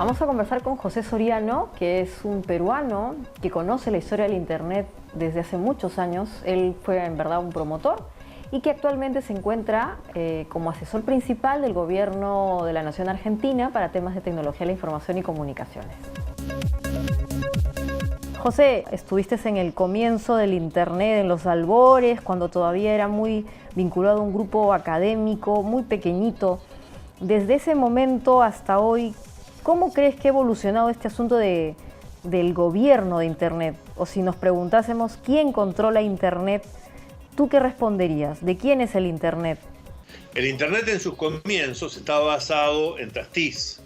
Vamos a conversar con José Soriano, que es un peruano que conoce la historia del Internet desde hace muchos años. Él fue en verdad un promotor y que actualmente se encuentra como asesor principal del gobierno de la Nación Argentina para temas de tecnología de la información y comunicaciones. José, estuviste en el comienzo del Internet, en los albores, cuando todavía era muy vinculado a un grupo académico muy pequeñito. Desde ese momento hasta hoy, ¿cómo crees que ha evolucionado este asunto del gobierno de Internet? O si nos preguntásemos quién controla Internet, ¿tú qué responderías? ¿De quién es el Internet? El Internet en sus comienzos estaba basado en Tastiz,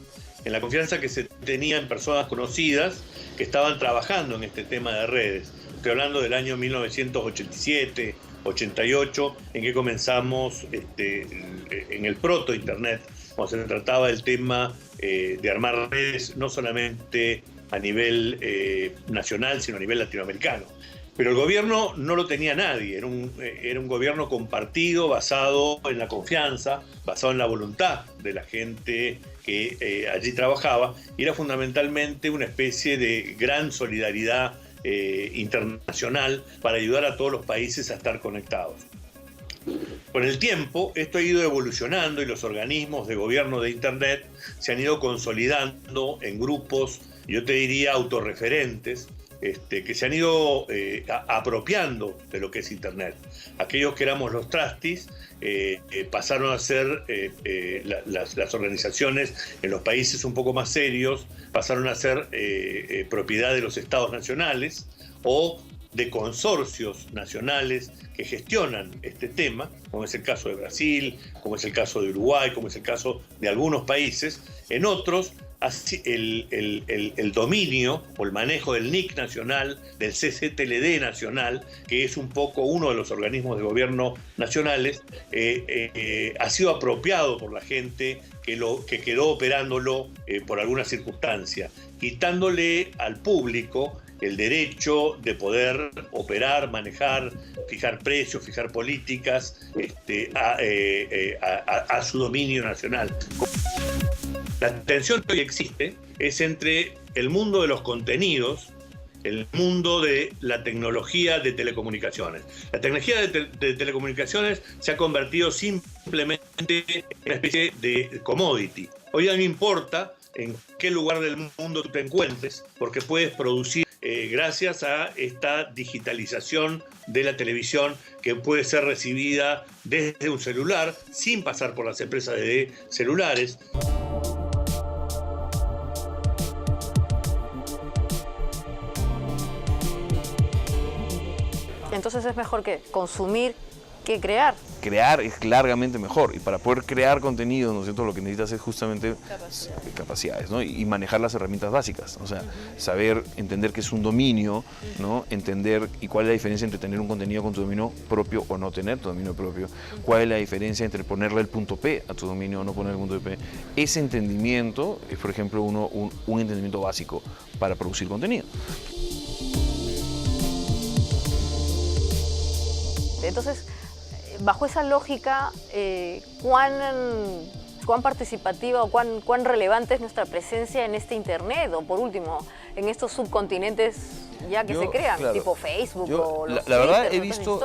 en la confianza que se tenía en personas conocidas que estaban trabajando en este tema de redes. Estoy hablando del año 1987, 88, en que comenzamos en el proto-Internet, cuando se trataba del tema de armar redes no solamente a nivel nacional, sino a nivel latinoamericano. Pero el gobierno no lo tenía nadie, era un gobierno compartido, basado en la confianza, basado en la voluntad de la gente que allí trabajaba, y era fundamentalmente una especie de gran solidaridad internacional para ayudar a todos los países a estar conectados. Con el tiempo, esto ha ido evolucionando y los organismos de gobierno de Internet se han ido consolidando en grupos, yo te diría autorreferentes, que se han ido apropiando de lo que es Internet. Aquellos que éramos los trusties pasaron a ser las organizaciones en los países un poco más serios, pasaron a ser propiedad de los estados nacionales o de consorcios nacionales que gestionan este tema, como es el caso de Brasil, como es el caso de Uruguay, como es el caso de algunos países. En otros, el dominio o el manejo del NIC nacional, del CCTLD nacional, que es un poco uno de los organismos de gobierno nacionales, ha sido apropiado por la gente que quedó operándolo por alguna circunstancia, quitándole al público el derecho de poder operar, manejar, fijar precios, fijar políticas a su dominio nacional. La tensión que hoy existe es entre el mundo de los contenidos, el mundo de la tecnología de telecomunicaciones. La tecnología de telecomunicaciones se ha convertido simplemente en una especie de commodity. Hoy ya no importa en qué lugar del mundo tú te encuentres, porque puedes producir gracias a esta digitalización de la televisión que puede ser recibida desde un celular sin pasar por las empresas de celulares. Entonces es mejor que consumir que crear. Crear es largamente mejor, y para poder crear contenido, ¿no es cierto?, lo que necesitas es justamente capacidades, ¿no? Y manejar las herramientas básicas, o sea, saber entender que es un dominio, ¿no? Entender y cuál es la diferencia entre tener un contenido con tu dominio propio o no tener tu dominio propio, cuál es la diferencia entre ponerle el punto P a tu dominio o no ponerle el punto P. Ese entendimiento es, por ejemplo, un entendimiento básico para producir contenido. Entonces, bajo esa lógica, ¿cuán participativa o cuán relevante es nuestra presencia en este Internet? O por último, en estos subcontinentes ya que se crean, claro, tipo Facebook o los la verdad Twitter, he visto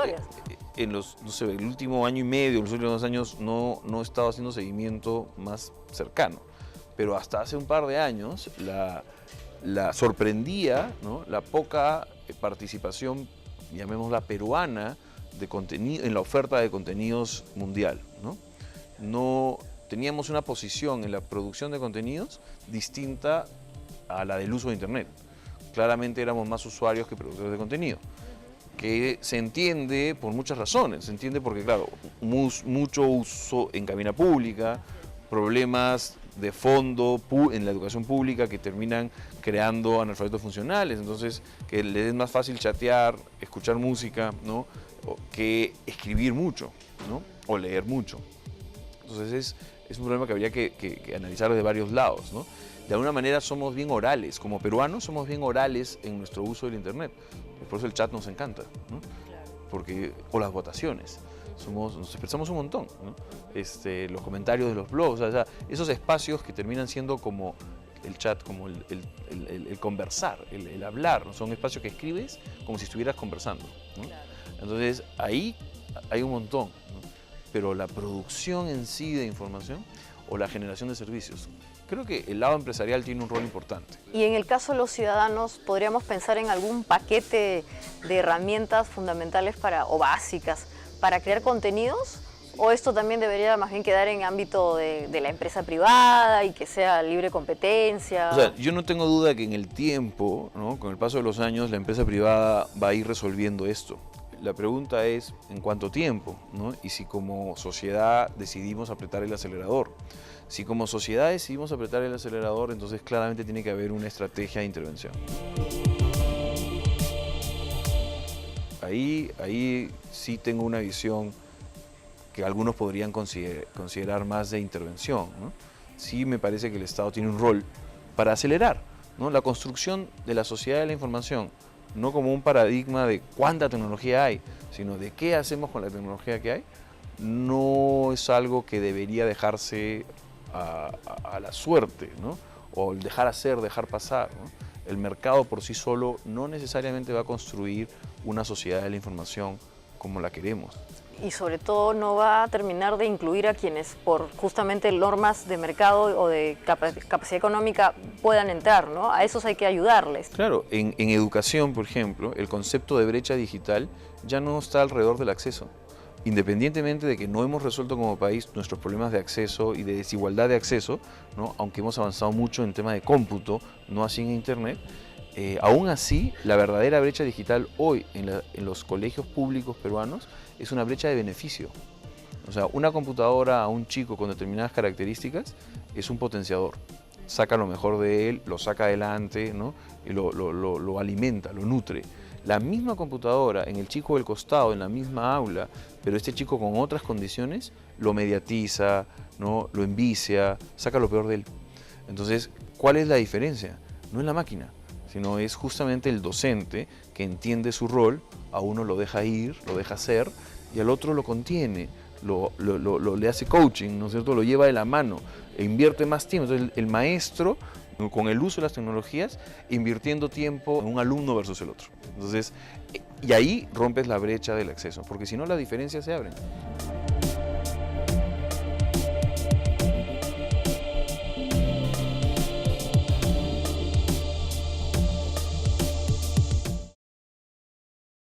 en los, no sé, el último año y medio, los últimos 2 años, no he estado haciendo seguimiento más cercano. Pero hasta hace un par de años la sorprendía, ¿no?, la poca participación, llamémosla peruana, de contenido, en la oferta de contenidos mundial, ¿no? No teníamos una posición en la producción de contenidos distinta a la del uso de Internet. Claramente éramos más usuarios que productores de contenido, que se entiende por muchas razones. Se entiende porque, claro, mucho uso en cabina pública, problemas de fondo en la educación pública que terminan creando analfabetos funcionales, entonces que les es más fácil chatear, escuchar música, ¿no?, que escribir mucho, ¿no?, o leer mucho. Entonces es un problema que habría que analizar desde varios lados, ¿no? De alguna manera somos bien orales, como peruanos somos bien orales en nuestro uso del Internet, por eso el chat nos encanta, ¿no? Porque, o las votaciones. Nos expresamos un montón, ¿no? Los comentarios de los blogs, o sea, esos espacios que terminan siendo como el chat como el conversar, el hablar, ¿no? Son espacios que escribes como si estuvieras conversando, ¿no? Entonces ahí hay un montón, ¿no? Pero la producción en sí de información o la generación de servicios, creo que el lado empresarial tiene un rol importante. Y en el caso de los ciudadanos, ¿podríamos pensar en algún paquete de herramientas fundamentales o básicas para crear contenidos? ¿O esto también debería más bien quedar en ámbito de la empresa privada y que sea libre competencia? O sea, yo no tengo duda que en el tiempo, ¿no? Con el paso de los años, la empresa privada va a ir resolviendo esto. La pregunta es en cuánto tiempo, ¿no? Y si como sociedad decidimos apretar el acelerador. Si como sociedad decidimos apretar el acelerador, entonces claramente tiene que haber una estrategia de intervención. Ahí sí tengo una visión que algunos podrían considerar más de intervención, ¿no? Sí me parece que el Estado tiene un rol para acelerar, ¿no? La construcción de la sociedad de la información, no como un paradigma de cuánta tecnología hay, sino de qué hacemos con la tecnología que hay, no es algo que debería dejarse a la suerte, ¿no? O el dejar hacer, dejar pasar, ¿no? El mercado por sí solo no necesariamente va a construir una sociedad de la información como la queremos. Y sobre todo no va a terminar de incluir a quienes por justamente normas de mercado o de capacidad económica puedan entrar, ¿no? A esos hay que ayudarles. Claro, en educación, por ejemplo, el concepto de brecha digital ya no está alrededor del acceso. Independientemente de que no hemos resuelto como país nuestros problemas de acceso y de desigualdad de acceso, ¿no? Aunque hemos avanzado mucho en tema de cómputo, no así en Internet, aún así la verdadera brecha digital hoy en los colegios públicos peruanos es una brecha de beneficio. O sea, una computadora a un chico con determinadas características es un potenciador. Saca lo mejor de él, lo saca adelante, ¿no? Y lo alimenta, lo nutre. La misma computadora en el chico del costado, en la misma aula, pero este chico con otras condiciones, lo mediatiza, ¿no? Lo envicia, saca lo peor de él. Entonces, ¿cuál es la diferencia? No es la máquina, sino es justamente el docente que entiende su rol, a uno lo deja ir, lo deja hacer, y al otro lo contiene, le hace coaching, ¿no es cierto? Lo lleva de la mano, e invierte más tiempo. Entonces, el maestro, con el uso de las tecnologías, invirtiendo tiempo en un alumno versus el otro. Entonces, y ahí rompes la brecha del acceso, porque si no las diferencias se abren.